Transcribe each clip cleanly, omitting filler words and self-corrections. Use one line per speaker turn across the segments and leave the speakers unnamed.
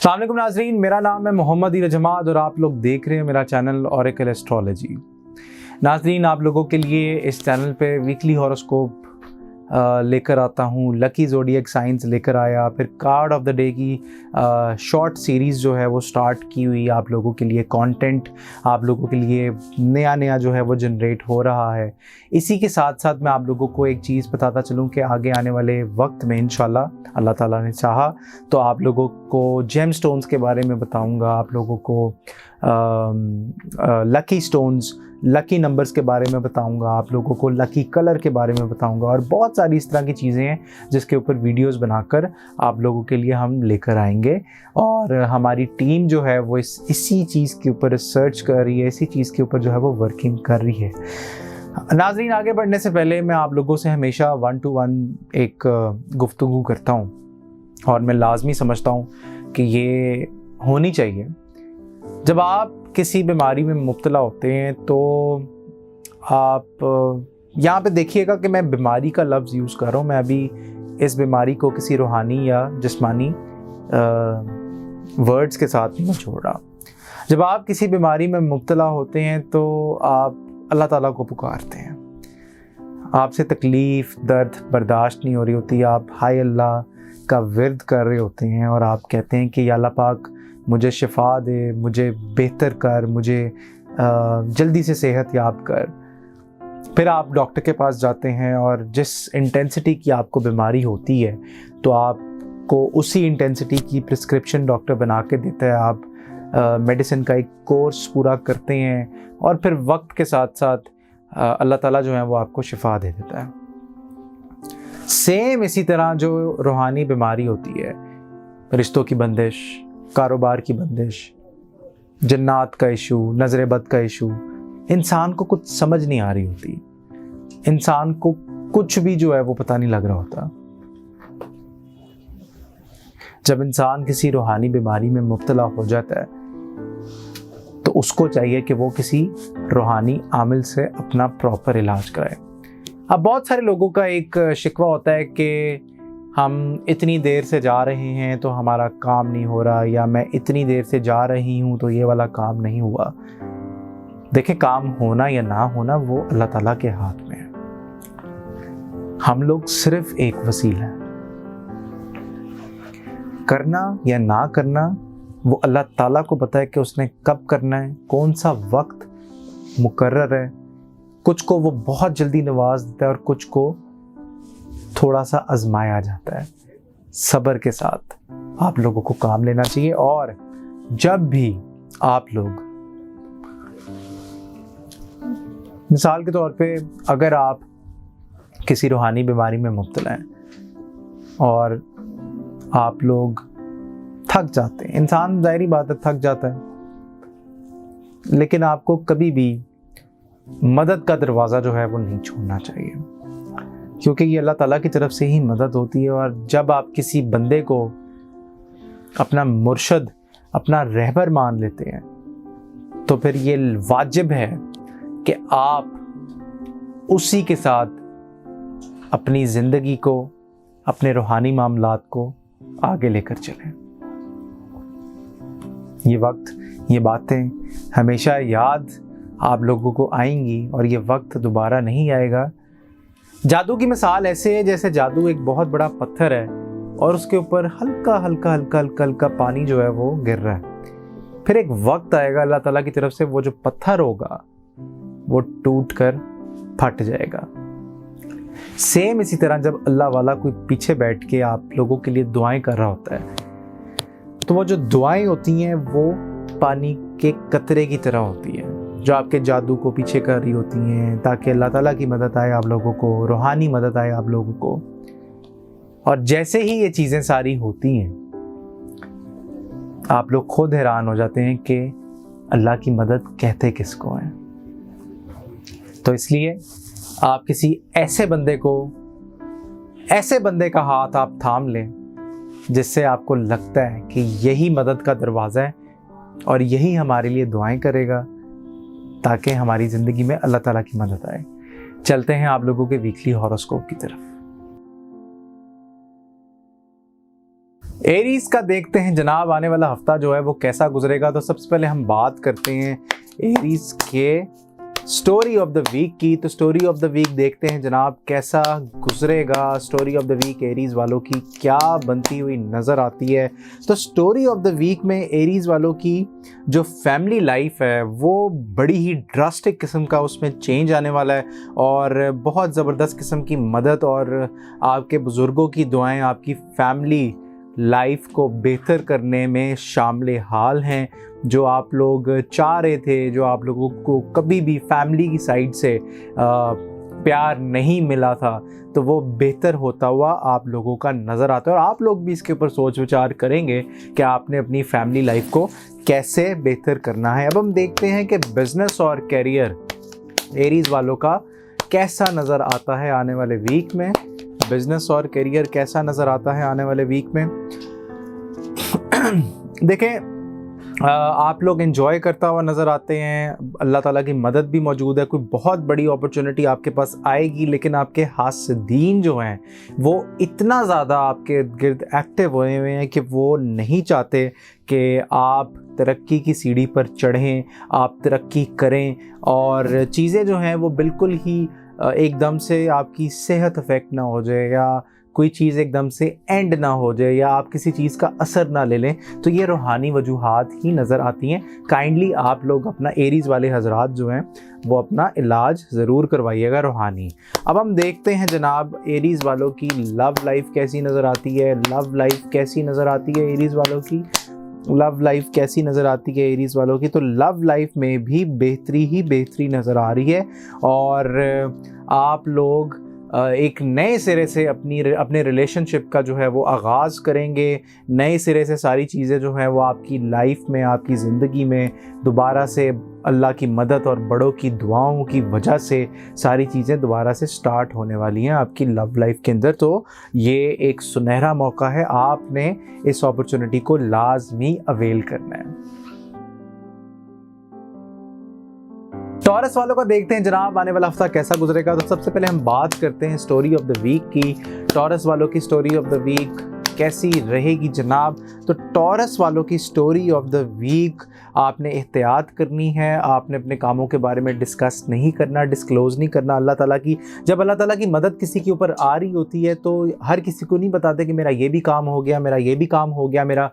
अस्सलाम वालेकुम नाज़रीन, मेरा नाम है मोहम्मद इरजमाद और आप लोग देख रहे हैं मेरा चैनल ओरेकल एस्ट्रोलॉजी। नाज़रीन, आप लोगों के लिए इस चैनल पे वीकली हॉरोस्कोप लेकर आता हूँ। लकी ज़ोडिएक साइंस लेकर आया, फिर कार्ड ऑफ द डे की शॉर्ट सीरीज़ जो है वो स्टार्ट की हुई। आप लोगों के लिए कंटेंट, आप लोगों के लिए नया जो है वो जनरेट हो रहा है। इसी के साथ साथ मैं आप लोगों को एक चीज़ बताता चलूँ कि आगे आने वाले वक्त में इंशाल्लाह अल्लाह ताला ने चाहा तो आप लोगों को जेम स्टोन्स के बारे में बताऊँगा, आप लोगों को लकी स्टोन्स, लकी नंबर्स के बारे में बताऊंगा, आप लोगों को लकी कलर के बारे में बताऊंगा और बहुत सारी इस तरह की चीज़ें हैं जिसके ऊपर वीडियोस बनाकर आप लोगों के लिए हम लेकर आएंगे। और हमारी टीम जो है वो इसी चीज़ के ऊपर रिसर्च कर रही है, इसी चीज़ के ऊपर जो है वो वर्किंग कर रही है। नाज़रीन, आगे बढ़ने से पहले मैं आप लोगों से हमेशा 1-to-1 एक गुफ्तगू करता हूँ और मैं लाजमी समझता हूँ कि ये होनी चाहिए। जब आप किसी बीमारी में मुब्तला होते हैं तो आप यहाँ पे देखिएगा कि मैं बीमारी का लफ्ज़ यूज़ कर रहा हूँ। मैं अभी इस बीमारी को किसी रूहानी या जिस्मानी वर्ड्स के साथ नहीं छोड़ रहा। जब आप किसी बीमारी में मुब्तला होते हैं तो आप अल्लाह ताला को पुकारते हैं, आपसे तकलीफ़ दर्द बर्दाश्त नहीं हो रही होती, आप हाय अल्लाह का विर्द कर रहे होते हैं और आप कहते हैं कि या अल्लाह पाक मुझे शिफा दे, मुझे बेहतर कर, मुझे जल्दी से सेहत याब कर। फिर आप डॉक्टर के पास जाते हैं और जिस इंटेंसिटी की आपको बीमारी होती है तो आपको उसी इंटेंसिटी की प्रिस्क्रिप्शन डॉक्टर बना के देता है। आप मेडिसिन का एक कोर्स पूरा करते हैं और फिर वक्त के साथ साथ अल्लाह ताला जो है वो आपको शिफा दे देता है। सेम इसी तरह जो रूहानी बीमारी होती है, रिश्तों की बंदिश, कारोबार की बंदिश, जन्नात का इशू, नज़र बद का इशू, इंसान को कुछ समझ नहीं आ रही होती, इंसान को कुछ भी जो है वो पता नहीं लग रहा होता। जब इंसान किसी रूहानी बीमारी में मुब्तला हो जाता है तो उसको चाहिए कि वो किसी रूहानी आमिल से अपना प्रॉपर इलाज कराए। अब बहुत सारे लोगों का एक शिकवा होता है कि हम इतनी देर से जा रहे हैं तो हमारा काम नहीं हो रहा, या मैं इतनी देर से जा रही हूँ तो ये वाला काम नहीं हुआ। देखें, काम होना या ना होना वो अल्लाह ताला के हाथ में है। हम लोग सिर्फ एक वसीला है, करना या ना करना वो अल्लाह ताला को पता है कि उसने कब करना है, कौन सा वक्त मुकर्रर है। कुछ को वो बहुत जल्दी नवाज देता है और कुछ को थोड़ा सा आजमाया जाता है। सब्र के साथ आप लोगों को काम लेना चाहिए। और जब भी आप लोग, मिसाल के तौर पे, अगर आप किसी रूहानी बीमारी में मुब्तला हैं और आप लोग थक जाते हैं, इंसान ज़ाहिरी बात है थक जाता है, लेकिन आपको कभी भी मदद का दरवाज़ा जो है वो नहीं छोड़ना चाहिए, क्योंकि ये अल्लाह ताला की तरफ से ही मदद होती है। और जब आप किसी बंदे को अपना मुर्शद, अपना रहबर मान लेते हैं तो फिर ये वाजिब है कि आप उसी के साथ अपनी ज़िंदगी को, अपने रूहानी मामलात को आगे लेकर चलें। ये वक्त, ये बातें हमेशा याद आप लोगों को आएंगी और ये वक्त दोबारा नहीं आएगा। जादू की मिसाल ऐसे है जैसे जादू एक बहुत बड़ा पत्थर है और उसके ऊपर हल्का हल्का पानी जो है वो गिर रहा है। फिर एक वक्त आएगा अल्लाह ताला की तरफ से वो जो पत्थर होगा वो टूट कर फट जाएगा। सेम इसी तरह जब अल्लाह वाला कोई पीछे बैठ के आप लोगों के लिए दुआएं कर रहा होता है तो वो जो दुआएं होती हैं वो पानी के कतरे की तरह होती हैं जो आपके जादू को पीछे कर रही होती हैं, ताकि अल्लाह ताला की मदद आए आप लोगों को, रूहानी मदद आए आप लोगों को। और जैसे ही ये चीज़ें सारी होती हैं आप लोग खुद हैरान हो जाते हैं कि अल्लाह की मदद कहते किसको है। तो इसलिए आप किसी ऐसे बंदे का हाथ आप थाम लें जिससे आपको लगता है कि यही मदद का दरवाज़ा है और यही हमारे लिए दुआएं करेगा ताकि हमारी ज़िंदगी में अल्लाह ताला की मदद आए। चलते हैं आप लोगों के वीकली हॉरोस्कोप की तरफ। एरीज का देखते हैं जनाब आने वाला हफ्ता जो है वो कैसा गुजरेगा। तो सबसे पहले हम बात करते हैं एरीज के स्टोरी ऑफ द वीक की। तो स्टोरी ऑफ द वीक देखते हैं जनाब कैसा गुजरेगा। Story of the week Aries वालों की क्या बनती हुई नज़र आती है। तो स्टोरी ऑफ द वीक में एरीज वालों की जो फैमिली लाइफ है वो बड़ी ही ड्रास्टिक किस्म का उसमें चेंज आने वाला है और बहुत ज़बरदस्त किस्म की मदद और आपके बुज़ुर्गों की दुआएं आपकी फैमिली लाइफ को बेहतर करने में शामिल हाल हैं। जो आप लोग चाह रहे थे, जो आप लोगों को कभी भी फैमिली की साइड से प्यार नहीं मिला था, तो वो बेहतर होता हुआ आप लोगों का नज़र आता है। और आप लोग भी इसके ऊपर सोच विचार करेंगे कि आपने अपनी फैमिली लाइफ को कैसे बेहतर करना है। अब हम देखते हैं कि बिज़नेस और कैरियर एरीज वालों का कैसा नज़र आता है आने वाले वीक में। बिज़नेस और करियर कैसा नज़र आता है आने वाले वीक में। देखें, आप लोग एंजॉय करता हुआ नज़र आते हैं। अल्लाह ताला की मदद भी मौजूद है। कोई बहुत बड़ी अपॉर्चुनिटी आपके पास आएगी, लेकिन आपके हासिदीन जो हैं वो इतना ज़्यादा आपके गिर्द एक्टिव हुए हुए हैं कि वो नहीं चाहते कि आप तरक्की की सीढ़ी पर चढ़ें, आप तरक्की करें और चीज़ें जो हैं वो बिल्कुल ही एकदम से आपकी सेहत अफेक्ट ना हो जाए या कोई चीज़ एकदम से एंड ना हो जाए या आप किसी चीज़ का असर ना ले लें। तो ये रूहानी वजूहात ही नज़र आती हैं। काइंडली आप लोग अपना एरीज़ वाले हजरात जो हैं वो अपना इलाज ज़रूर करवाइएगा रूहानी। अब हम देखते हैं जनाब एरीज़ वालों की लव लाइफ कैसी नज़र आती है। लव लाइफ कैसी नज़र आती है एरीज़ वालों की। लव लाइफ कैसी नज़र आती है एरीज़ वालों की। तो लव लाइफ में भी बेहतरी ही बेहतरी नज़र आ रही है और आप लोग एक नए सिरे से अपने रिलेशनशिप का जो है वो आगाज़ करेंगे। नए सिरे से सारी चीज़ें जो हैं वो आपकी लाइफ में, आपकी ज़िंदगी में दोबारा से अल्लाह की मदद और बड़ों की दुआओं की वजह से सारी चीज़ें दोबारा से स्टार्ट होने वाली हैं आपकी लव लाइफ के अंदर। तो ये एक सुनहरा मौका है, आपने इस अपॉर्चुनिटी को लाजमी अवेल करना है। टॉरस वालों का देखते हैं जनाब आने वाला हफ्ता कैसा गुजरेगा। तो सबसे पहले हम बात करते हैं स्टोरी ऑफ द वीक की। टॉरस वालों की स्टोरी ऑफ द वीक कैसी रहेगी जनाब। तो टॉरस वालों की स्टोरी ऑफ द वीक, आपने एहतियात करनी है। आपने अपने कामों के बारे में डिस्कस नहीं करना, डिस्क्लोज़ नहीं करना। अल्लाह ताला की जब अल्लाह ताला की मदद किसी के ऊपर आ रही होती है तो हर किसी को नहीं बताते कि मेरा ये भी काम हो गया, मेरा ये भी काम हो गया, मेरा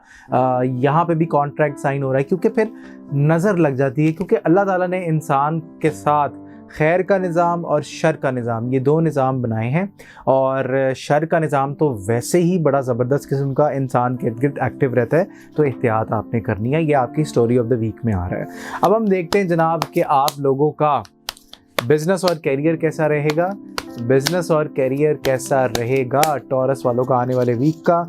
यहाँ पे भी कॉन्ट्रैक्ट साइन हो रहा है, क्योंकि फिर नज़र लग जाती है। क्योंकि अल्लाह ताला ने इंसान के साथ खैर का निज़ाम और शर का निज़ाम, ये दो निज़ाम बनाए हैं और शर का निज़ाम तो वैसे ही बड़ा ज़बरदस्त किस्म का इंसान के इर्द गिर्द एक्टिव रहता है। तो एहतियात आपने करनी है। ये आपकी स्टोरी ऑफ द वीक में आ रहा है। अब हम देखते हैं जनाब कि आप लोगों का बिज़नेस और कैरियर कैसा रहेगा। बिज़नेस और कैरियर कैसा रहेगा टॉरस वालों का आने वाले वीक का।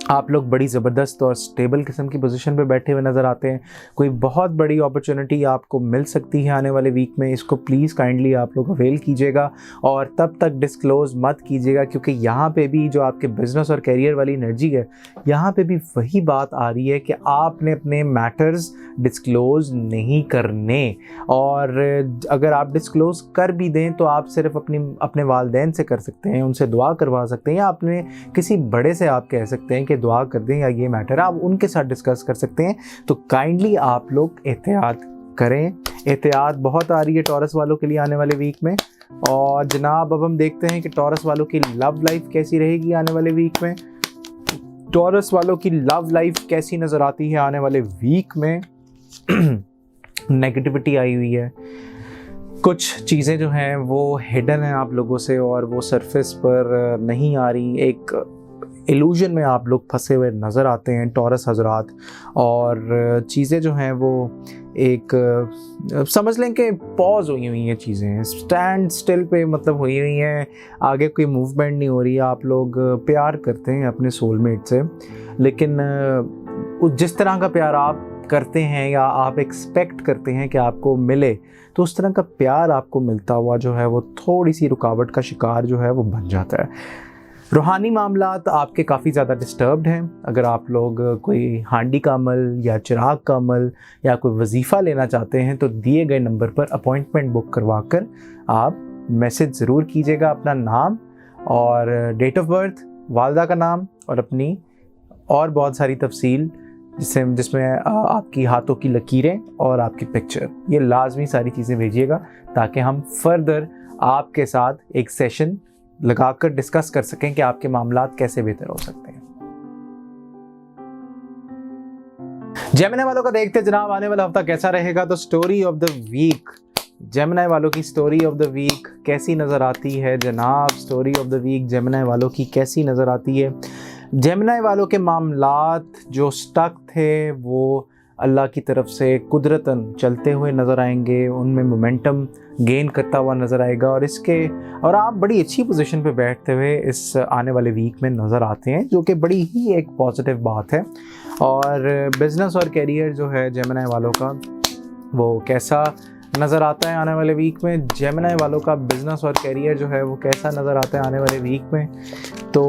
आप लोग बड़ी ज़बरदस्त और स्टेबल किस्म की पोजीशन पे बैठे हुए नज़र आते हैं। कोई बहुत बड़ी अपॉर्चुनिटी आपको मिल सकती है आने वाले वीक में। इसको प्लीज़ काइंडली आप लोग अवेल कीजिएगा और तब तक डिस्क्लोज़ मत कीजिएगा, क्योंकि यहाँ पे भी जो आपके बिज़नेस और कैरियर वाली एनर्जी है, यहाँ पे भी वही बात आ रही है कि आपने अपने मैटर्स डिस्क्लोज़ नहीं करने। और अगर आप डिस्क्लोज़ कर भी दें तो आप सिर्फ अपने वालिदैन से कर सकते हैं, उनसे दुआ करवा सकते हैं, या अपने किसी बड़े से आप कह सकते हैं कि दुआ कर दें या ये मैटर आप उनके साथ डिस्कस कर सकते हैं। तो काइंडली आप लोग एहतियात करें। एहतियात बहुत आ रही है टॉरस वालों के लिए आने वाले वीक में। और जनाब अब हम देखते हैं कि टॉरस वालों की लव लाइफ कैसी रहेगी आने वाले वीक में। टॉरस वालों की लव लाइफ कैसी नज़र आती है आने वाले वीक में। नेगेटिविटी आई हुई है, कुछ चीज़ें जो हैं वो हिडन हैं आप लोगों से और वो सरफेस पर नहीं आ रही। एक इल्यूजन में आप लोग फंसे हुए नज़र आते हैं टॉरस हजरात, और चीज़ें जो हैं वो एक समझ लें कि पॉज हुई हुई हैं, चीज़ें स्टैंड स्टिल पे मतलब हुई हुई हैं, आगे कोई मूवमेंट नहीं हो रही है। आप लोग प्यार करते हैं अपने सोलमेट से, लेकिन जिस तरह का प्यार आप करते हैं या आप एक्सपेक्ट करते हैं कि आपको मिले, तो उस तरह का प्यार आपको मिलता हुआ जो है वो थोड़ी सी रुकावट का शिकार जो है वो बन जाता है। रूहानी मामलात आपके काफ़ी ज़्यादा डिस्टर्ब्ड हैं। अगर आप लोग कोई हांडी का अमल या चिराग का अमल या कोई वजीफ़ा लेना चाहते हैं तो दिए गए नंबर पर अपॉइंटमेंट बुक करवा कर आप मैसेज ज़रूर कीजिएगा। अपना नाम और डेट ऑफ बर्थ, वालदा का नाम और अपनी और बहुत सारी तफसील जिसमें आपकी हाथों की लकीरें और आपकी पिक्चर, ये लाजमी सारी चीज़ें भेजिएगा ताकि हम फर्दर आपके साथ एक सेशन लगाकर डिस्कस कर सकें कि आपके मामलात कैसे बेहतर हो सकते हैं। जेमिनी वालों का देखते जनाब आने वाला हफ्ता कैसा रहेगा। तो story of the week, Gemini वालों की स्टोरी ऑफ द वीक कैसी नज़र आती है जनाब। Story of the week Gemini वालों की कैसी नज़र आती है। जेमिनी वालों के मामलात जो स्टक थे वो अल्लाह की तरफ से कुदरतन चलते हुए नज़र आएंगे, उनमें मोमेंटम गेन करता हुआ नज़र आएगा और आप बड़ी अच्छी पोजीशन पे बैठते हुए इस आने वाले वीक में नज़र आते हैं, जो कि बड़ी ही एक पॉजिटिव बात है। और बिज़नेस और कैरियर जो है जेमिनी वालों का वो कैसा नज़र आता है आने वाले वीक में। जेमिनी वालों का बिज़नेस और कैरियर जो है वो कैसा नज़र आता है आने वाले वीक में। तो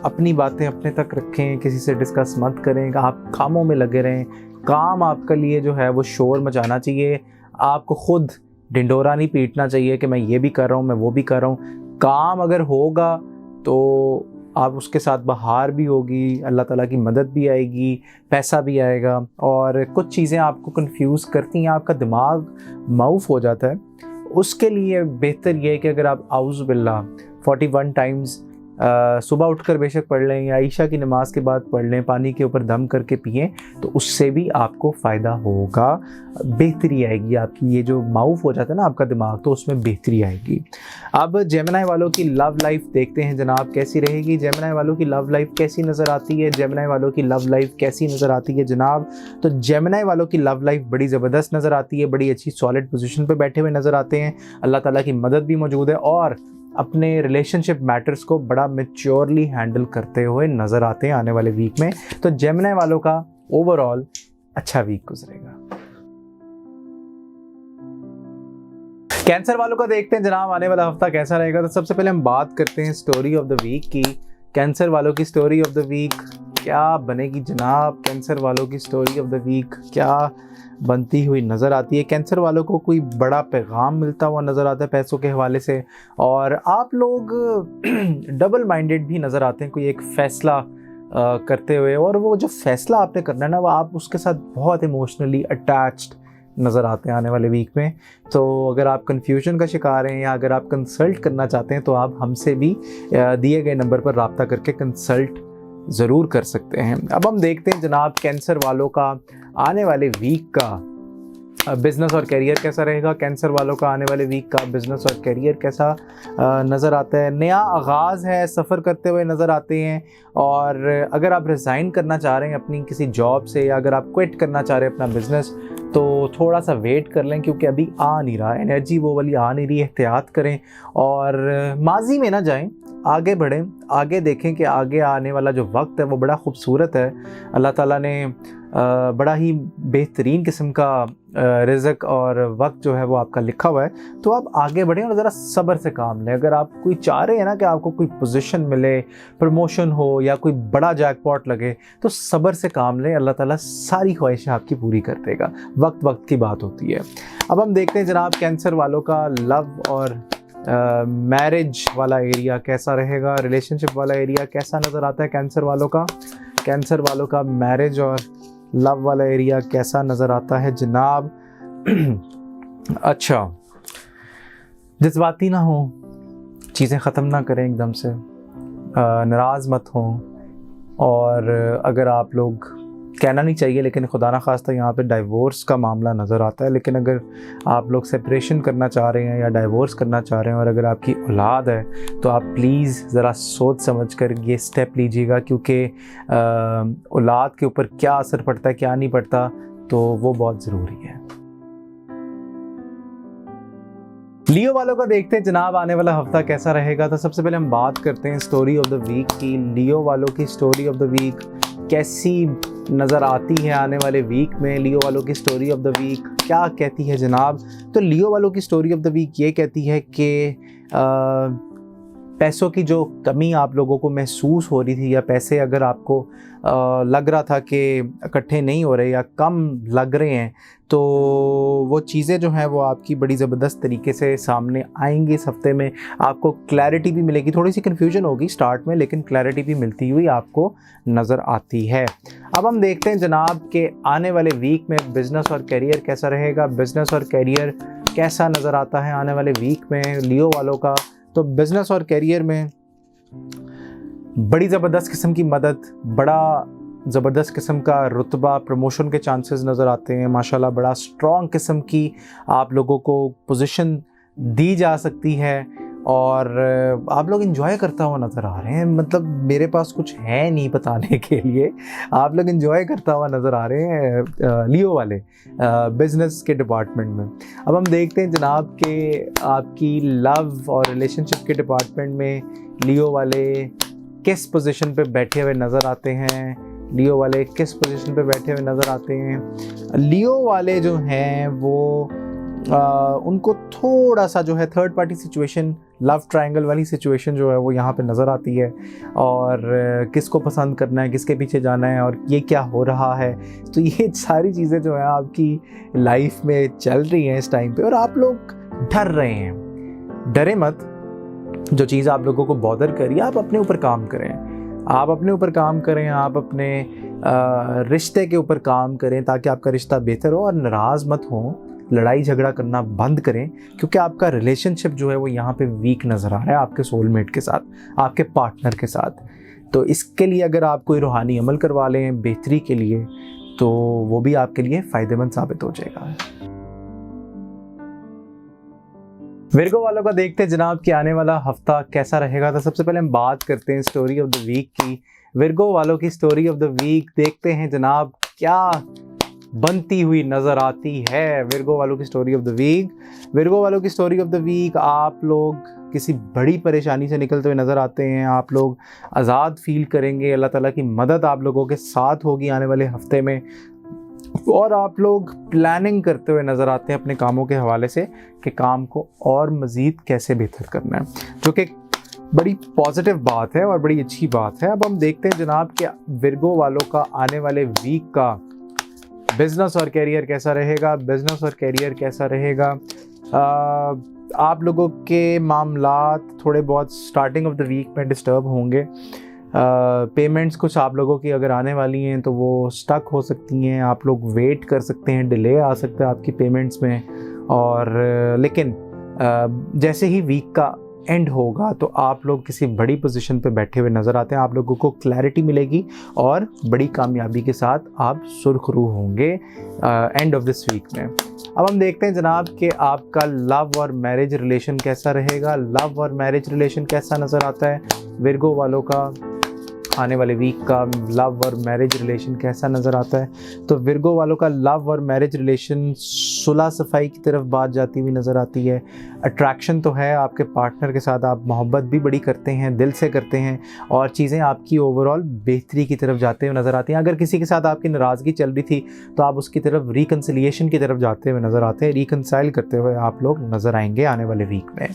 अपनी बातें अपने तक रखें, किसी से डिस्कस मत करें, आप कामों में लगे रहें। काम आपके लिए जो है वो शोर मचाना चाहिए, आपको ख़ुद ढिंढोरा नहीं पीटना चाहिए कि मैं ये भी कर रहा हूँ, मैं वो भी कर रहा हूँ। काम अगर होगा तो आप उसके साथ बहार भी होगी, अल्लाह ताला की मदद भी आएगी, पैसा भी आएगा। और कुछ चीज़ें आपको कंफ्यूज करती हैं, आपका दिमाग माउफ हो जाता है, उसके लिए बेहतर ये है कि अगर आप आउज़ बिल्लाह 41 टाइम्स सुबह उठकर बेशक पढ़ लें या ईशा की नमाज के बाद पढ़ लें, पानी के ऊपर दम करके पिएं, तो उससे भी आपको फ़ायदा होगा, बेहतरी आएगी। आपकी ये जो माउफ हो जाता है ना आपका दिमाग, तो उसमें बेहतरी आएगी। अब जेमिनी वालों की लव लाइफ देखते हैं जनाब कैसी रहेगी। जेमिनी वालों की लव लाइफ कैसी नज़र आती है। जेमिनी वालों की लव लाइफ कैसी नज़र आती है जनाब। तो जेमिनी वालों की लव लाइफ बड़ी ज़बरदस्त नज़र आती है, बड़ी अच्छी सॉलिड पोजीशन पे बैठे हुए नज़र आते हैं, अल्लाह ताला की मदद भी मौजूद है और अपने रिलेशनशिप मैटर्स को बड़ा मैच्योरली हैंडल करते हुए नज़र आते हैं आने वाले वीक में। तो जेमिनी वालों का ओवरऑल अच्छा वीक गुजरेगा। कैंसर वालों का देखते हैं जनाब आने वाला हफ्ता कैसा रहेगा। तो सबसे पहले हम बात करते हैं स्टोरी ऑफ द वीक की। कैंसर वालों की स्टोरी ऑफ द वीक क्या बनेगी जनाब। कैंसर वालों की स्टोरी ऑफ द वीक क्या बनती हुई नज़र आती है। कैंसर वालों को कोई बड़ा पैगाम मिलता हुआ नज़र आता है पैसों के हवाले से, और आप लोग डबल माइंडेड भी नज़र आते हैं कोई एक फ़ैसला करते हुए, और वो जो फ़ैसला आपने करना है ना, वो आप उसके साथ बहुत इमोशनली अटैच्ड नज़र आते हैं आने वाले वीक में। तो अगर आप कन्फ्यूजन का शिकार हैं या अगर आप कंसल्ट करना चाहते हैं तो आप हमसे भी दिए गए नंबर पर रब्ता करके कंसल्ट ज़रूर कर सकते हैं। अब हम देखते हैं जनाब कैंसर वालों का आने वाले वीक का बिज़नेस और करियर कैसा रहेगा। कैंसर वालों का आने वाले वीक का बिज़नेस और करियर कैसा नज़र आता है। नया आगाज़ है, सफ़र करते हुए नज़र आते हैं, और अगर आप रिज़ाइन करना चाह रहे हैं अपनी किसी जॉब से, या अगर आप क्विट करना चाह रहे हैं अपना बिज़नेस, तो थोड़ा सा वेट कर लें, क्योंकि अभी आ नहीं रहा, एनर्जी वो वाली आ नहीं रही। एहतियात करें और माजी में ना जाएं, आगे बढ़ें, आगे देखें कि आगे आने वाला जो वक्त है वो बड़ा खूबसूरत है। अल्लाह ताला ने बड़ा ही बेहतरीन किस्म का रिज़्क़ और वक्त जो है वो आपका लिखा हुआ है। तो आप आगे बढ़ें और ज़रा सब्र से काम लें। अगर आप कोई चाह रहे हैं ना कि आपको कोई पोजीशन मिले, प्रमोशन हो या कोई बड़ा जैकपॉट लगे, तो सब्र से काम लें, अल्लाह ताला सारी ख्वाहिशें आपकी पूरी कर देगा। वक्त वक्त की बात होती है। अब हम देखते हैं जनाब कैंसर वालों का लव और मैरिज वाला एरिया कैसा रहेगा, रिलेशनशिप वाला एरिया कैसा नज़र आता है कैंसर वालों का। कैंसर वालों का मैरिज और लव वाला एरिया कैसा नज़र आता है जनाब। अच्छा, जज्बाती ना हो, चीज़ें ख़त्म ना करें एकदम से, नाराज़ मत हों, और अगर आप लोग कहना नहीं चाहिए लेकिन खुदा ना खास्ता यहाँ पे डाइवोर्स का मामला नज़र आता है, लेकिन अगर आप लोग सेपरेशन करना चाह रहे हैं या डाइवोर्स करना चाह रहे हैं और अगर आपकी औलाद है तो आप प्लीज़ ज़रा सोच समझ कर ये स्टेप लीजिएगा, क्योंकि औलाद के ऊपर क्या असर पड़ता है क्या नहीं पड़ता, तो वो बहुत ज़रूरी है। लियो वालों का देखते हैं जनाब आने वाला हफ्ता कैसा रहेगा। तो सबसे पहले हम बात करते हैं स्टोरी ऑफ द वीक की। लियो वालों की स्टोरी ऑफ द वीक कैसी नज़र आती है आने वाले वीक में। लियो वालों की स्टोरी ऑफ द वीक क्या कहती है जनाब। तो लियो वालों की स्टोरी ऑफ द वीक ये कहती है कि पैसों की जो कमी आप लोगों को महसूस हो रही थी, या पैसे अगर आपको लग रहा था कि इकट्ठे नहीं हो रहे या कम लग रहे हैं, तो वो चीज़ें जो हैं वो आपकी बड़ी ज़बरदस्त तरीके से सामने आएंगी इस हफ्ते में। आपको क्लैरिटी भी मिलेगी, थोड़ी सी कन्फ्यूजन होगी स्टार्ट में, लेकिन क्लैरिटी भी मिलती हुई आपको नज़र आती है। अब हम देखते हैं जनाब के आने वाले वीक में बिज़नेस और करियर कैसा रहेगा। बिज़नेस और करियर कैसा नज़र आता है आने वाले वीक में लियो वालों का। तो बिज़नेस और करियर में बड़ी ज़बरदस्त किस्म की मदद, बड़ा ज़बरदस्त किस्म का रुतबा, प्रमोशन के चांसेस नज़र आते हैं माशाल्लाह। बड़ा स्ट्रॉन्ग किस्म की आप लोगों को पोजीशन दी जा सकती है और आप लोग एंजॉय करता हुआ नज़र आ रहे हैं। मतलब मेरे पास कुछ है नहीं बताने के लिए, आप लोग एंजॉय करता हुआ नज़र आ रहे हैं लियो वाले बिज़नेस के डिपार्टमेंट में। अब हम देखते हैं जनाब के आपकी लव और रिलेशनशिप के डिपार्टमेंट में लियो वाले किस पोजीशन पे बैठे हुए नज़र आते हैं। लियो वाले किस पोजीशन पे बैठे हुए नज़र आते हैं। लियो वाले जो हैं वो उनको थोड़ा सा जो है third party situation, love triangle वाली सिचुएशन जो है वो यहाँ पे नज़र आती है, और किसको पसंद करना है, किसके पीछे जाना है और ये क्या हो रहा है। तो ये सारी चीज़ें जो है आपकी लाइफ में चल रही हैं इस टाइम पे, और आप लोग डर रहे हैं। डरे मत, जो चीज़ आप लोगों को बॉदर करिए आप अपने ऊपर काम करें, आप अपने ऊपर काम करें, आप अपने रिश्ते के ऊपर काम करें ताकि आपका रिश्ता बेहतर हो, और नाराज़ मत हो, लड़ाई झगड़ा करना बंद करें, क्योंकि आपका रिलेशनशिप जो है वो यहाँ पे वीक नज़र आ रहा है आपके सोलमेट के साथ, आपके पार्टनर के साथ। तो इसके लिए अगर आप कोई रूहानी अमल करवा लें बेहतरी के लिए, तो वो भी आपके लिए फ़ायदेमंद साबित हो जाएगा। विर्गो वालों का देखते हैं जनाब कि आने वाला हफ्ता कैसा रहेगा। तो सबसे पहले हम बात करते हैं स्टोरी ऑफ द वीक की। विर्गो वालों की स्टोरी ऑफ द वीक देखते हैं जनाब क्या बनती हुई नज़र आती है। विर्गो वालों की story of the week, Virgo वालों की स्टोरी ऑफ द वीक, आप लोग किसी बड़ी परेशानी से निकलते हुए नज़र आते हैं। आप लोग आज़ाद फील करेंगे, अल्लाह ताला की मदद आप लोगों के साथ होगी आने वाले हफ्ते में, और आप लोग प्लानिंग करते हुए नज़र आते हैं अपने कामों के हवाले से कि काम को और मज़ीद कैसे बेहतर करना है, जो कि बड़ी पॉजिटिव बात है और बड़ी अच्छी बात है। अब हम देखते हैं जनाब कि विर्गो वालों का आने वाले वीक का बिज़नेस और कैरियर कैसा रहेगा। बिज़नेस और कैरियर कैसा रहेगा, आप लोगों के मामलात थोड़े बहुत स्टार्टिंग ऑफ द वीक में डिस्टर्ब होंगे। पेमेंट्स कुछ आप लोगों की अगर आने वाली हैं तो वो स्टक हो सकती हैं, आप लोग वेट कर सकते हैं, डिले आ सकता है आपकी पेमेंट्स में। और लेकिन जैसे ही वीक का एंड होगा तो आप लोग किसी बड़ी पोजीशन पे बैठे हुए नज़र आते हैं, आप लोगों को क्लैरिटी मिलेगी और बड़ी कामयाबी के साथ आप सुरखरू होंगे एंड ऑफ दिस वीक में। अब हम देखते हैं जनाब कि आपका लव और मैरिज रिलेशन कैसा रहेगा। लव और मैरिज रिलेशन कैसा नज़र आता है विर्गो वालों का, आने वाले वीक का लव और मैरिज रिलेशन कैसा नज़र आता है। तो विर्गो वालों का लव और मैरिज रिलेशन सुलह सफाई की तरफ बात जाती हुई नज़र आती है। अट्रैक्शन तो है आपके पार्टनर के साथ, आप मोहब्बत भी बड़ी करते हैं, दिल से करते हैं, और चीज़ें आपकी ओवरऑल बेहतरी की तरफ जाते हुए नज़र आती हैं। अगर किसी के साथ आपकी नाराज़गी चल रही थी तो आप उसकी तरफ रिकन्सिलिएशन की तरफ जाते हुए नज़र आते हैं, रिकन्साइल करते हुए आप लोग नज़र आएंगे आने वाले वीक में।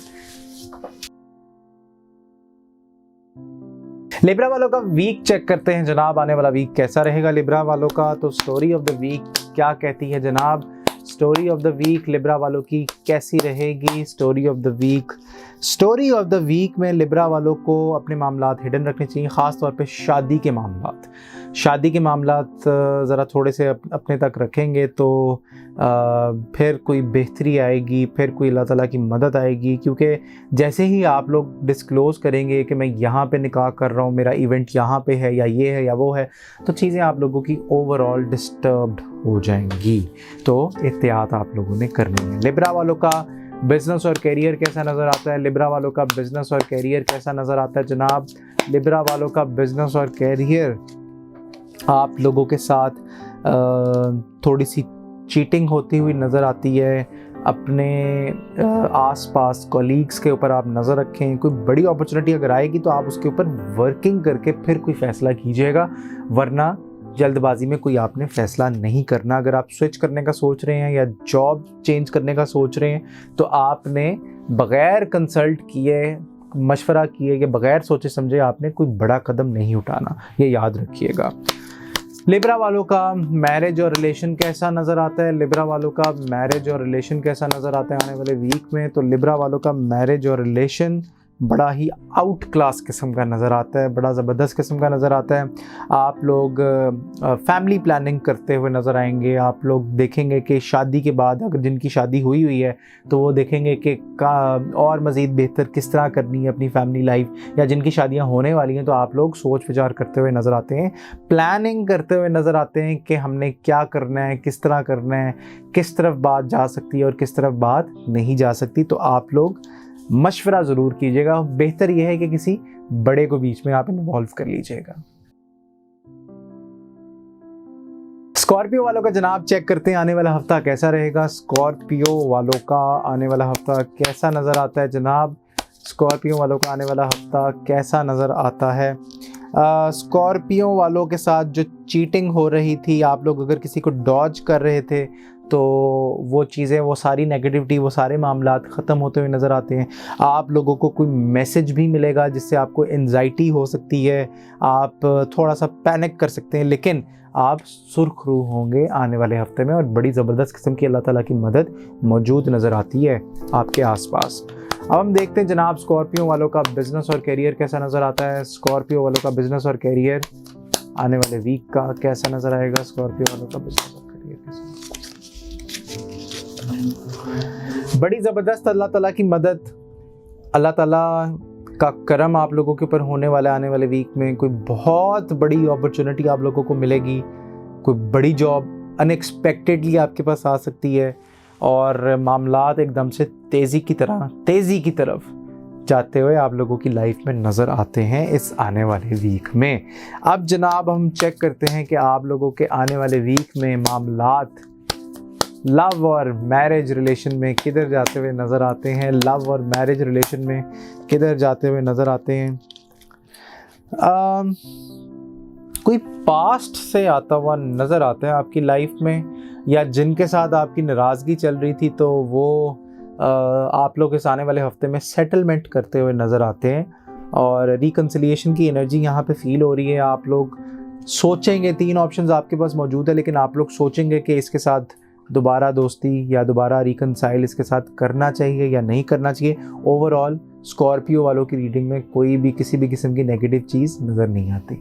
लिब्रा वालों का वीक चेक करते हैं जनाब, आने वाला वीक कैसा रहेगा लिब्रा वालों का। तो स्टोरी ऑफ द वीक क्या कहती है जनाब, story of the week Libra वालों की कैसी रहेगी। Story of the week, story of the week में लिब्रा वालों को अपने मामलात हिडन रखने चाहिए, ख़ास तौर पे शादी के मामलात। शादी के मामलात ज़रा थोड़े से अपने तक रखेंगे तो फिर कोई बेहतरी आएगी, फिर कोई अल्लाह ताला की मदद आएगी। क्योंकि जैसे ही आप लोग डिस्क्लोज़ करेंगे कि मैं यहाँ पे निकाह कर रहा हूँ, मेरा इवेंट यहाँ पे है या ये है या वो है, तो चीज़ें आप लोगों की ओवरऑल डिस्टर्ब्ड हो जाएंगी। तो एहतियात आप लोगों ने करनी है। लिब्रा वालों का बिज़नेस और कैरियर कैसा नज़र आता है। लिब्रा वालों का बिज़नेस और कैरियर कैसा नज़र आता है जनाब। लिब्रा वालों का बिज़नेस और कैरियर, आप लोगों के साथ थोड़ी सी चीटिंग होती हुई नज़र आती है। अपने आसपास कॉलीग्स के ऊपर आप नज़र रखें। कोई बड़ी अपॉर्चुनिटी अगर आएगी तो आप उसके ऊपर वर्किंग करके फिर कोई फ़ैसला कीजिएगा, वरना जल्दबाजी में कोई आपने फ़ैसला नहीं करना। अगर आप स्विच करने का सोच रहे हैं या जॉब चेंज करने का सोच रहे हैं तो आपने बग़ैर कंसल्ट किए मशवरा किए कि बगैर सोचे समझे आपने कोई बड़ा कदम नहीं उठाना, ये याद रखिएगा। लिब्रा वालों का मैरिज और रिलेशन कैसा नज़र आता है? लिब्रा वालों का मैरिज और रिलेशन कैसा नज़र आता है आने वाले वीक में? तो लिब्रा वालों का मैरिज और रिलेशन बड़ा ही आउट क्लास किस्म का नज़र आता है, बड़ा ज़बरदस्त किस्म का नज़र आता है। आप लोग फैमिली प्लानिंग करते हुए नज़र आएंगे। आप लोग देखेंगे कि शादी के बाद अगर जिनकी शादी हुई है तो वो देखेंगे कि और मज़ीद बेहतर किस तरह करनी है अपनी फैमिली लाइफ, या जिनकी शादियां होने वाली हैं तो आप लोग सोच विचार करते हुए नज़र आते हैं, प्लानिंग करते हुए नज़र आते हैं कि हमने क्या करना है, किस तरह करना है, किस तरफ बात जा सकती है और किस तरफ बात नहीं जा सकती। तो आप लोग मशवरा ज़रूर कीजिएगा। बेहतर यह है कि किसी बड़े को बीच में आप इन्वॉल्व कर लीजिएगा। स्कॉर्पियो वालों का जनाब चेक करते हैं आने वाला हफ्ता कैसा रहेगा। स्कॉर्पियो वालों का आने वाला हफ्ता कैसा नज़र आता है जनाब? स्कॉर्पियो वालों का आने वाला हफ्ता कैसा नज़र आता है? स्कॉर्पियो वालों के साथ जो चीटिंग हो रही थी, आप लोग अगर किसी को डॉज कर रहे थे तो वो चीज़ें, वो सारी नेगेटिविटी, वो सारे मामलात ख़त्म होते हुए नज़र आते हैं। आप लोगों को कोई मैसेज भी मिलेगा जिससे आपको एंजाइटी हो सकती है, आप थोड़ा सा पैनिक कर सकते हैं, लेकिन आप सुरखरू होंगे आने वाले हफ्ते में और बड़ी ज़बरदस्त किस्म की अल्लाह ताला की मदद मौजूद नज़र आती है आपके आसपास। अब हम देखते हैं जनाब स्कॉर्पियो वालों का बिज़नेस और कैरियर कैसा नज़र आता है। स्कॉर्पियो वालों का बिज़नेस और कैरियर आने वाले वीक का कैसा नज़र आएगा? स्कॉर्पियो वालों का बिज़नेस और कैरियर कैसा? बड़ी ज़बरदस्त अल्लाह ताला की मदद, अल्लाह ताला का करम आप लोगों के ऊपर होने वाला है आने वाले वीक में। कोई बहुत बड़ी अपॉर्चुनिटी आप लोगों को मिलेगी, कोई बड़ी जॉब अनएक्सपेक्टेडली आपके पास आ सकती है और मामलात एकदम से तेज़ी की तरफ जाते हुए आप लोगों की लाइफ में नज़र आते हैं इस आने वाले वीक में। अब जनाब हम चेक करते हैं कि आप लोगों के आने वाले वीक में मामलात लव और मैरिज रिलेशन में किधर जाते हुए नज़र आते हैं। लव और मैरिज रिलेशन में किधर जाते हुए नज़र आते हैं? कोई पास्ट से आता हुआ नज़र आता है आपकी लाइफ में, या जिनके साथ आपकी नाराज़गी चल रही थी तो वो आप लोग इस आने वाले हफ्ते में सेटलमेंट करते हुए नज़र आते हैं और रिकन्सिलिएशन की एनर्जी यहाँ पे फील हो रही है। आप लोग सोचेंगे, 3 ऑप्शंस आपके पास मौजूद है, लेकिन आप लोग सोचेंगे कि इसके साथ दोबारा दोस्ती या दोबारा रिकनसाइल इसके साथ करना चाहिए या नहीं करना चाहिए। ओवरऑल स्कॉर्पियो वालों की रीडिंग में कोई भी किसी भी किस्म की नेगेटिव चीज़ नज़र नहीं आती।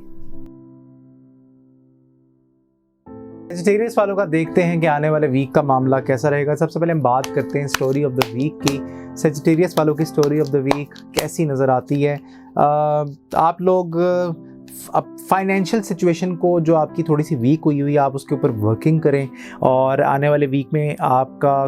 सेजिटेरियस वालों का देखते हैं कि आने वाले वीक का मामला कैसा रहेगा। सबसे पहले हम बात करते हैं स्टोरी ऑफ द वीक की। सेजिटेरियस वालों की स्टोरी ऑफ द वीक कैसी नज़र आती है? आप लोग अब फाइनेंशियल सिचुएशन को, जो आपकी थोड़ी सी वीक हुई है, आप उसके ऊपर वर्किंग करें और आने वाले वीक में आपका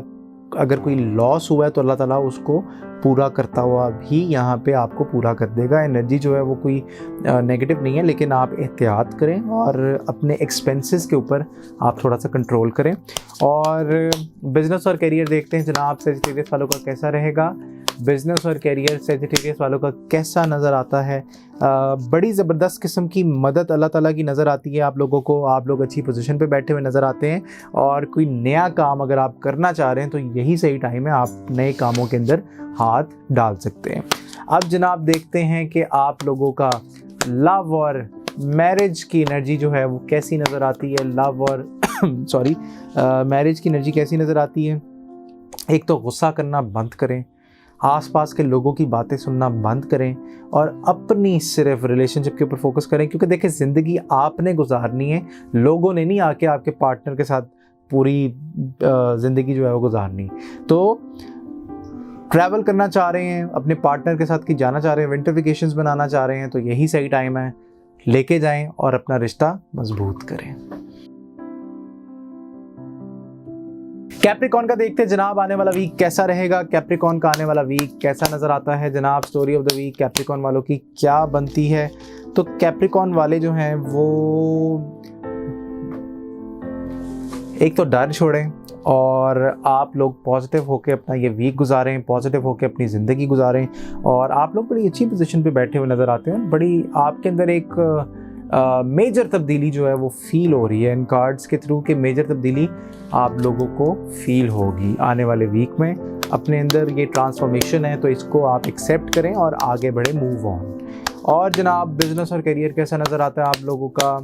अगर कोई लॉस हुआ है तो अल्लाह ताला उसको पूरा करता हुआ भी यहाँ पे आपको पूरा कर देगा। एनर्जी जो है वो कोई नेगेटिव नहीं है, लेकिन आप एहतियात करें और अपने एक्सपेंसेस के ऊपर आप थोड़ा सा कंट्रोल करें। और बिज़नेस और करियर देखते हैं जनाब सेजिटेरियस वालों का कैसा रहेगा। बिज़नेस और कैरियर सेजिटेरियस वालों का कैसा नज़र आता है? बड़ी ज़बरदस्त किस्म की मदद अल्लाह ताला की नज़र आती है आप लोगों को। आप लोग अच्छी पोजीशन पे बैठे हुए नज़र आते हैं और कोई नया काम अगर आप करना चाह रहे हैं तो यही सही टाइम है, आप नए कामों के अंदर हाथ डाल सकते हैं। अब जनाब देखते हैं कि आप लोगों का लव और मैरिज की एनर्जी जो है वो कैसी नज़र आती है। लव और मैरिज की एनर्जी कैसी नज़र आती है? एक तो गुस्सा करना बंद करें, आसपास के लोगों की बातें सुनना बंद करें और अपनी सिर्फ रिलेशनशिप के ऊपर फोकस करें, क्योंकि देखिए ज़िंदगी आपने गुजारनी है, लोगों ने नहीं आके आपके पार्टनर के साथ पूरी ज़िंदगी जो है वो गुजारनी। तो ट्रैवल करना चाह रहे हैं, अपने पार्टनर के साथ कि जाना चाह रहे हैं, विंटर वेकेशंस बनाना चाह रहे हैं, तो यही सही टाइम है, लेके जाएं और अपना रिश्ता मजबूत करें। कैप्रिकॉन का देखते हैं जनाब आने वाला वीक कैसा रहेगा। कैप्रिकॉन का आने वाला वीक कैसा नज़र आता है जनाब? Story of the week Capricorn वालों की क्या बनती है? तो कैप्रिकॉन वाले जो हैं वो एक तो डर छोड़ें और आप लोग पॉजिटिव होकर अपना ये वीक गुजारें, पॉजिटिव होकर अपनी ज़िंदगी गुजारें और आप लोग बड़ी अच्छी पोजीशन पे बैठे हुए नज़र आते हैं। बड़ी आपके अंदर एक मेजर तब्दीली जो है वो फील हो रही है इन कार्ड्स के थ्रू, कि मेजर तब्दीली आप लोगों को फील होगी आने वाले वीक में। अपने अंदर ये ट्रांसफॉर्मेशन है, तो इसको आप एक्सेप्ट करें और आगे बढ़े, मूव ऑन। और जनाब बिज़नेस और करियर कैसा नज़र आता है आप लोगों का?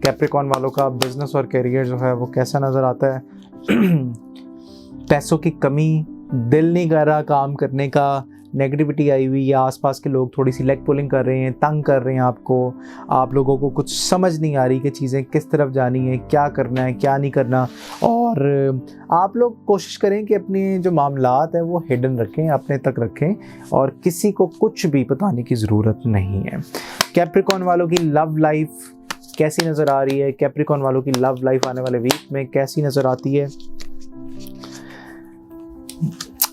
कैप्रिकॉर्न वालों का बिज़नेस और करियर जो है वो कैसा नज़र आता है? पैसों की कमी, दिल नहीं कर रहा काम करने का, नेगेटिविटी आई हुई, या आसपास के लोग थोड़ी सी लेग पुलिंग कर रहे हैं, तंग कर रहे हैं आपको, आप लोगों को कुछ समझ नहीं आ रही कि चीज़ें किस तरफ जानी है, क्या करना है क्या नहीं करना। और आप लोग कोशिश करें कि अपने जो मामलात हैं वो हिडन रखें, अपने तक रखें, और किसी को कुछ भी बताने की ज़रूरत नहीं है। कैप्रिकॉर्न वालों की लव लाइफ कैसी नज़र आ रही है? कैप्रिकॉर्न वालों की लव लाइफ आने वाले वीक में कैसी नज़र आती है?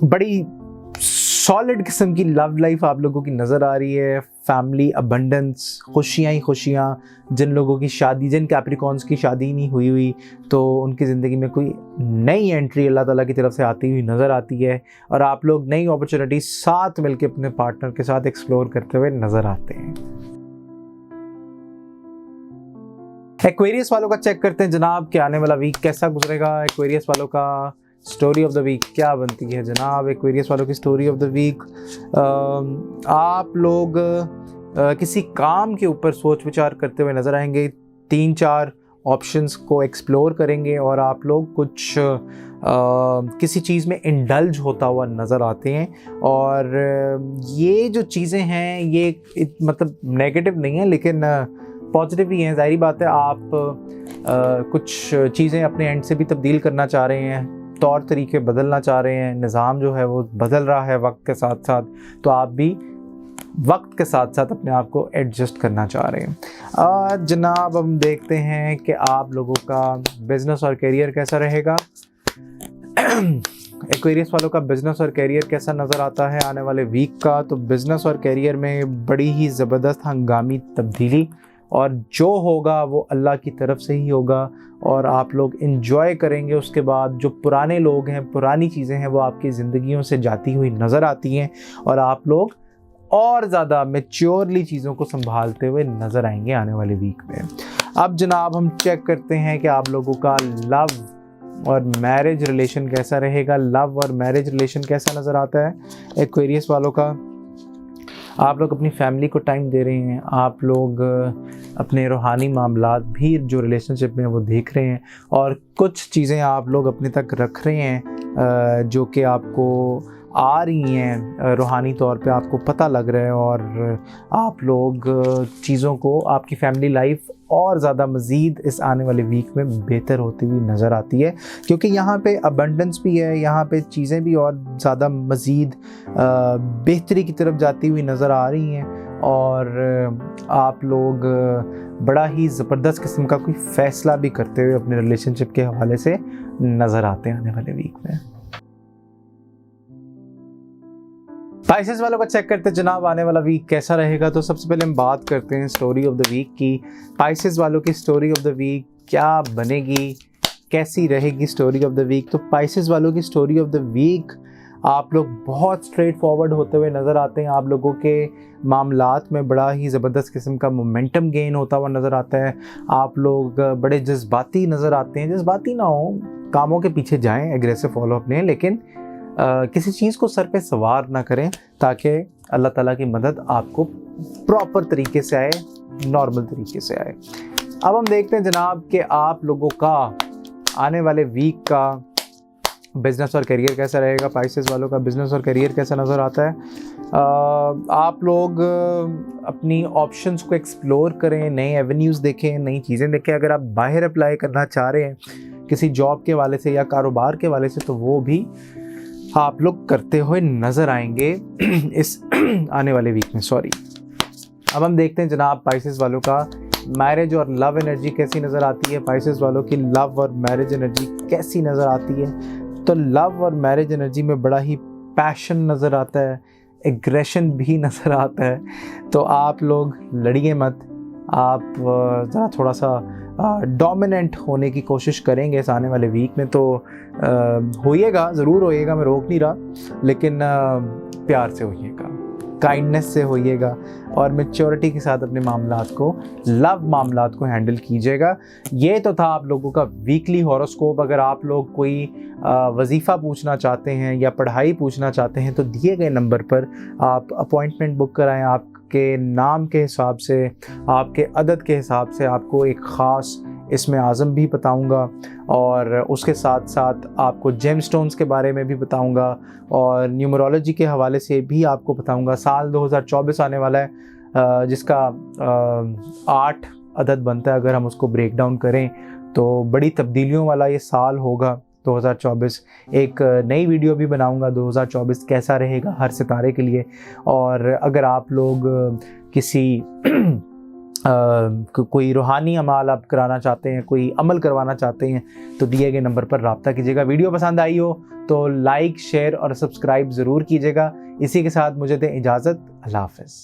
बड़ी सॉलिड किस्म की लव लाइफ आप लोगों की नज़र आ रही है। फैमिली अबंडेंस, खुशियाँ ही खुशियाँ। जिन लोगों की शादी, जिन कैप्रिकॉर्न्स की शादी नहीं हुई तो उनकी ज़िंदगी में कोई नई एंट्री अल्लाह ताला की तरफ से आती हुई नज़र आती है, और आप लोग नई अपॉर्चुनिटी साथ मिलकर अपने पार्टनर के साथ एक्सप्लोर करते हुए नज़र आते हैं। एक्वेरियस वालों का चेक करते हैं जनाब कि आने वाला वीक कैसा गुजरेगा। एक्वेरियस वालों का स्टोरी ऑफ द वीक क्या बनती है जनाब? एक्वेरियस वालों की स्टोरी ऑफ द वीक, आप लोग किसी काम के ऊपर सोच विचार करते हुए नज़र आएंगे, 3-4 ऑप्शंस को एक्सप्लोर करेंगे, और आप लोग कुछ किसी चीज़ में इंडल्ज होता हुआ नज़र आते हैं। और ये जो चीज़ें हैं ये मतलब नेगेटिव नहीं है, लेकिन पॉजिटिव ही हैं। ज़ाहिर बात है, आप कुछ चीज़ें अपने एंड से भी तब्दील करना चाह रहे हैं, तौर तरीके बदलना चाह रहे हैं, निज़ाम जो है वो बदल रहा है वक्त के साथ साथ, तो आप भी वक्त के साथ साथ अपने आप को एडजस्ट करना चाह रहे हैं। जनाब हम देखते हैं कि आप लोगों का बिज़नेस और करियर कैसा रहेगा। एक्वेरियस वालों का बिज़नेस और करियर कैसा नज़र आता है आने वाले वीक का? तो बिज़नेस और करियर में बड़ी ही ज़बरदस्त हंगामी तब्दीली, और जो होगा वो अल्लाह की तरफ से ही होगा, और आप लोग इन्जॉय करेंगे। उसके बाद जो पुराने लोग हैं, पुरानी चीज़ें हैं, वो आपकी ज़िंदगियों से जाती हुई नज़र आती हैं, और आप लोग और ज़्यादा मैच्योरली चीज़ों को संभालते हुए नज़र आएंगे आने वाले वीक में। अब जनाब हम चेक करते हैं कि आप लोगों का लव और मैरिज रिलेशन कैसा रहेगा। लव और मैरिज रिलेशन कैसा नज़र आता है एक्वेरियस वालों का? आप लोग अपनी फैमिली को टाइम दे रहे हैं, आप लोग अपने रूहानी मामलात भी जो रिलेशनशिप में वो देख रहे हैं, और कुछ चीज़ें आप लोग अपने तक रख रहे हैं जो कि आपको आ रही हैं रूहानी तौर पे, आपको पता लग रहा है, और आप लोग चीज़ों को, आपकी फैमिली लाइफ और ज़्यादा मज़ीद इस आने वाले वीक में बेहतर होती हुई नज़र आती है, क्योंकि यहाँ पे अबंडेंस भी है, यहाँ पे चीज़ें भी और ज़्यादा मज़ीद बेहतरी की तरफ जाती हुई नज़र आ रही हैं, और आप लोग बड़ा ही ज़बरदस्त किस्म का कोई फ़ैसला भी करते हुए अपने रिलेशनशिप के हवाले से नज़र आते हैं आने वाले वीक में। स्पाइसेस वालों का चेक करते हैं जनाब आने वाला वीक कैसा रहेगा। तो सबसे पहले हम बात करते हैं स्टोरी ऑफ द वीक की। स्पाइसेस वालों की स्टोरी ऑफ द वीक क्या बनेगी, कैसी रहेगी स्टोरी ऑफ द वीक? तो स्पाइसेस वालों की स्टोरी ऑफ द वीक, आप लोग बहुत स्ट्रेट फॉरवर्ड होते हुए नज़र आते हैं, आप लोगों के मामलात में बड़ा ही ज़बरदस्त किस्म का मोमेंटम गेन होता हुआ नज़र आता है, आप लोग बड़े जज्बाती नज़र आते हैं। जज्बाती ना हो, कामों के पीछे जाएं, एग्रेसिव फॉलो अपने, लेकिन किसी चीज़ को सर पे सवार ना करें, ताकि अल्लाह ताला की मदद आपको प्रॉपर तरीके से आए, नॉर्मल तरीके से आए। अब हम देखते हैं जनाब कि आप लोगों का आने वाले वीक का बिज़नेस और करियर कैसा रहेगा। स्पाइसेस वालों का बिज़नेस और करियर कैसा नज़र आता है? आप लोग अपनी ऑप्शंस को एक्सप्लोर करें, नए एवेन्यूज़ देखें, नई चीज़ें देखें। अगर आप बाहर अप्लाई करना चाह रहे हैं किसी जॉब के वाले से या कारोबार के वाले से, तो वो भी आप लोग करते हुए नज़र आएंगे इस आने वाले वीक में। सॉरी। अब हम देखते हैं जनाब स्पाइसेस वालों का मैरिज और लव एनर्जी कैसी नज़र आती है। स्पाइसेस वालों की लव और मैरिज एनर्जी कैसी नज़र आती है? तो लव और मैरिज एनर्जी में बड़ा ही पैशन नज़र आता है, एग्रेशन भी नज़र आता है। तो आप लोग लड़िए मत, आप ज़रा थोड़ा सा डोमिनेंट होने की कोशिश करेंगे इस आने वाले वीक में। तो होइएगा, ज़रूर होइएगा, मैं रोक नहीं रहा, लेकिन प्यार से होइएगा। काइंडनेस से होइएगा और मैच्योरिटी के साथ अपने मामलात को, लव मामलात को हैंडल कीजिएगा। ये तो था आप लोगों का वीकली हॉरोस्कोप। अगर आप लोग कोई वजीफ़ा पूछना चाहते हैं या पढ़ाई पूछना चाहते हैं तो दिए गए नंबर पर आप अपॉइंटमेंट बुक कराएं। आपके नाम के हिसाब से, आपके अदद के हिसाब से आपको एक ख़ास इसमें आज़म भी बताऊंगा और उसके साथ साथ आपको जेमस्टोन्स के बारे में भी बताऊंगा और न्यूमरोलॉजी के हवाले से भी आपको बताऊंगा। साल 2024 आने वाला है जिसका 8 अदद बनता है। अगर हम उसको ब्रेक डाउन करें तो बड़ी तब्दीलियों वाला ये साल होगा 2024। एक नई वीडियो भी बनाऊंगा 2024 कैसा रहेगा हर सितारे के लिए। और अगर आप लोग किसी कोई रूहानी अमाल आप कराना चाहते हैं, कोई अमल करवाना चाहते हैं तो दिए गए नंबर पर रब्ता कीजिएगा। वीडियो पसंद आई हो तो लाइक, शेयर और सब्सक्राइब ज़रूर कीजिएगा। इसी के साथ मुझे दें इजाज़त। अल्लाह हाफ़िज़।